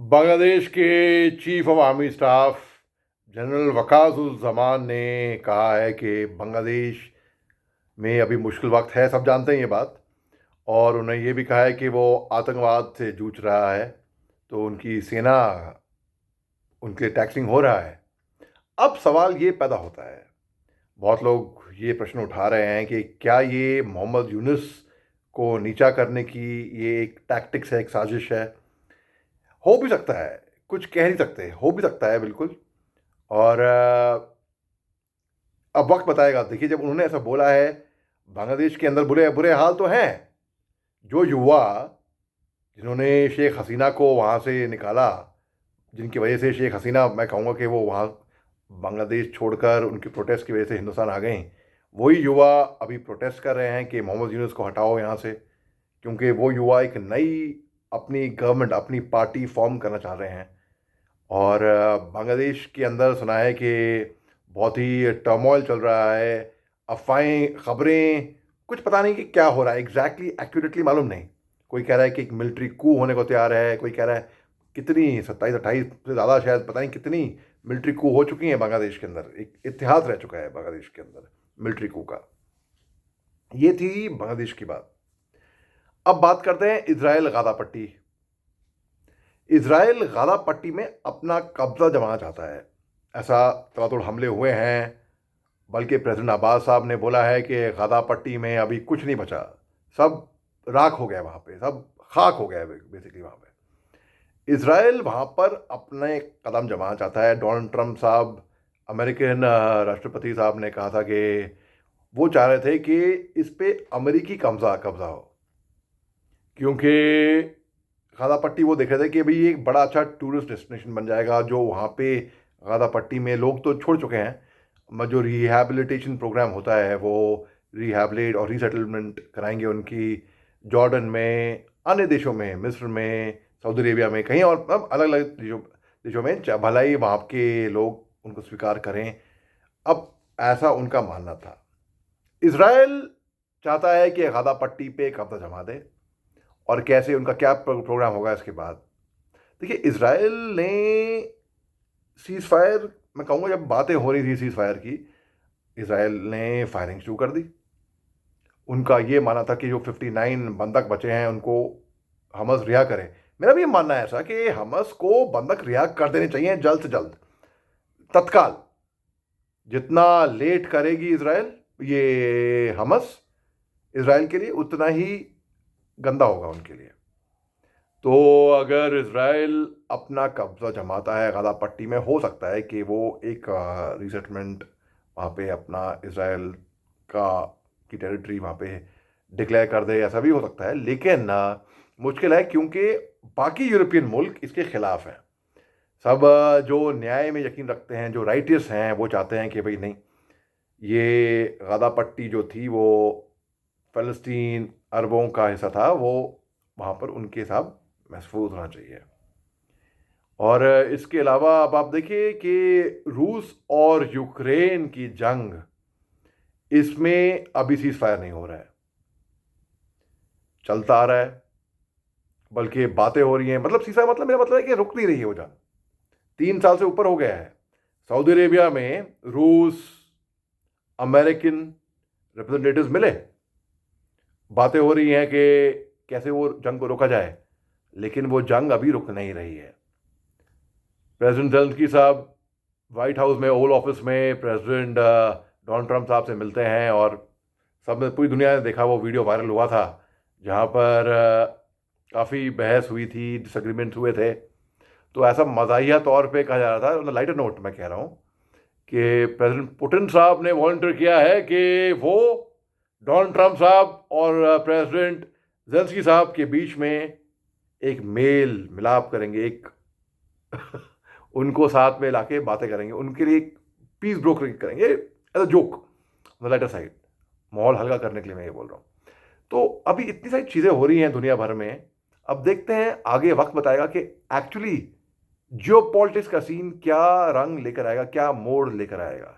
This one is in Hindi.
बांग्लादेश के chief of army staff general Wakeruzzaman ने कहा है कि बांग्लादेश में अभी मुश्किल वक्त है, सब जानते हैं ये बात। और उन्होंने ये भी कहा है कि वो आतंकवाद से जूझ रहा है, तो उनकी सेना उनके टैक्सिंग हो रहा है। अब सवाल ये पैदा होता है, बहुत लोग ये प्रश्न उठा रहे हैं कि क्या ये मोहम्मद यूनुस को नीचा करने की ये एक टैक्टिक्स है, एक साजिश है। हो भी सकता है, कुछ कह नहीं सकते, हो भी सकता है बिल्कुल। और अब वक्त बताएगा। देखिए, जब उन्होंने ऐसा बोला है, बांग्लादेश के अंदर बुरे बुरे हाल तो हैं। जो युवा जिन्होंने शेख हसीना को वहाँ से निकाला, जिनकी वजह से शेख हसीना, मैं कहूँगा कि वो वहाँ बांग्लादेश छोड़कर उनकी प्रोटेस्ट की वजह से हिंदुस्तान आ गए, वही युवा अभी प्रोटेस्ट कर रहे हैं कि मोहम्मद यूनुस को हटाओ यहाँ से। क्योंकि वो युवा एक नई अपनी गवर्नमेंट, अपनी पार्टी फॉर्म करना चाह रहे हैं। और बांग्लादेश के अंदर सुना है कि बहुत ही टर्मोइल चल रहा है, अफवाहें, खबरें, कुछ पता नहीं कि क्या हो रहा है एग्जैक्टली, एक्यूरेटली मालूम नहीं। कोई कह रहा है कि एक मिलिट्री कू होने को तैयार है, कोई कह रहा है कितनी 27-28 से ज़्यादा, शायद पता नहीं कितनी मिलिट्री कू हो चुकी हैं बांग्लादेश के अंदर। एक इतिहास रह चुका है बांग्लादेश के अंदर मिलिट्री कू का। ये थी बांग्लादेश की बात। अब बात करते हैं इजराइल गाजा पट्टी। इजराइल गाजा पट्टी में अपना कब्जा जमाना चाहता है। ऐसा तड़ातड़ हमले हुए हैं, बल्कि प्रेसिडेंट अब्बास साहब ने बोला है कि गाजा पट्टी में अभी कुछ नहीं बचा, सब राख हो गया, वहाँ पे सब खाक हो गया बेसिकली। वहाँ पे इजराइल वहाँ पर अपने कदम जमाना चाहता है। डोनाल्ड ट्रंप साहब, अमेरिकन राष्ट्रपति साहब ने कहा था कि वो चाह रहे थे कि इस पे अमेरिकी कब्जा कब्जा हो, क्योंकि गाजा पट्टी वो देख रहे थे कि भाई एक बड़ा अच्छा टूरिस्ट डेस्टिनेशन बन जाएगा। जो वहाँ पे गाजा पट्टी में लोग तो छोड़ चुके हैं, जो रिहैबिलिटेशन प्रोग्राम होता है वो रिहैबिलेट और रीसेटलमेंट कराएंगे उनकी, जॉर्डन में, अन्य देशों में, मिस्र में, सऊदी अरेबिया में, कहीं और, मतलब अलग अलग देशों में, भलाई वहाँ के लोग उनको स्वीकार करें। अब ऐसा उनका मानना था। इसराइल चाहता है कि गाजा पट्टी पे कब्जा जमा दे, और कैसे, उनका क्या प्रोग्राम होगा इसके बाद। देखिए, इसराइल ने सीज फायर, मैं कहूँगा जब बातें हो रही थी सीज फायर की, इसराइल ने फायरिंग शुरू कर दी। उनका ये मानना था कि जो 59 बंधक बचे हैं उनको हमस रिहा करे। मेरा भी ये मानना है ऐसा कि हमस को बंधक रिहा कर देने चाहिए जल्द से जल्द, तत्काल। जितना लेट करेगी इसराइल, ये हमस, इसराइल के लिए उतना ही गंदा होगा उनके लिए। तो अगर इसराइल अपना कब्जा जमाता है गाजा पट्टी में, हो सकता है कि वो एक रीसेटलमेंट वहाँ पे अपना इसराइल का की टेरिटरी वहाँ पे डिक्लेयर कर दे, ऐसा भी हो सकता है। लेकिन मुश्किल है, क्योंकि बाकी यूरोपियन मुल्क इसके खिलाफ हैं। सब जो न्याय में यकीन रखते हैं, जो राइटियस हैं, वो चाहते हैं कि भाई नहीं, ये गाजा पट्टी जो थी वो फ़लस्तीन, अरबों का हिस्सा था, वो वहाँ पर उनके साथ महफूज होना चाहिए। और इसके अलावा अब आप देखिए कि रूस और यूक्रेन की जंग, इसमें अभी सीज फायर नहीं हो रहा है, चलता आ रहा है, बल्कि बातें हो रही हैं। मतलब सीज फायर, मतलब मेरा मतलब है कि रुक नहीं रही है वो जंग, 3 साल से ऊपर हो गया है। सऊदी अरेबिया में रूस, अमेरिकन रिप्रेजेंटेटिव्स मिले, बातें हो रही हैं कि कैसे वो जंग को रोका जाए, लेकिन वो जंग अभी रुक नहीं रही है। प्रेसिडेंट ज़ेलेंस्की साहब वाइट हाउस में, ओवल ऑफिस में प्रेसिडेंट डोनाल्ड ट्रंप साहब से मिलते हैं, और सब ने, पूरी दुनिया ने देखा वो वीडियो वायरल हुआ था, जहाँ पर काफ़ी बहस हुई थी, डिसएग्रीमेंट्स हुए थे। तो ऐसा मज़ाहिया तौर पे कहा जा रहा था, लाइटर नोट मैं कह रहा हूँ, कि प्रेसिडेंट पुतिन साहब ने वॉलंटियर किया है कि वो डोनाल्ड ट्रंप साहब और प्रेसिडेंट ज़ेलेंस्की साहब के बीच में एक मेल मिलाप करेंगे, एक उनको साथ में लाके बातें करेंगे, उनके लिए एक पीस ब्रोकरिंग करेंगे, as a joke, lighter side, माहौल हल्का करने के लिए मैं ये बोल रहा हूँ। तो अभी इतनी सारी चीज़ें हो रही हैं दुनिया भर में। अब देखते हैं, आगे वक्त बताएगा कि एक्चुअली जियो पॉलिटिक्स का सीन क्या रंग लेकर आएगा, क्या मोड़ लेकर आएगा।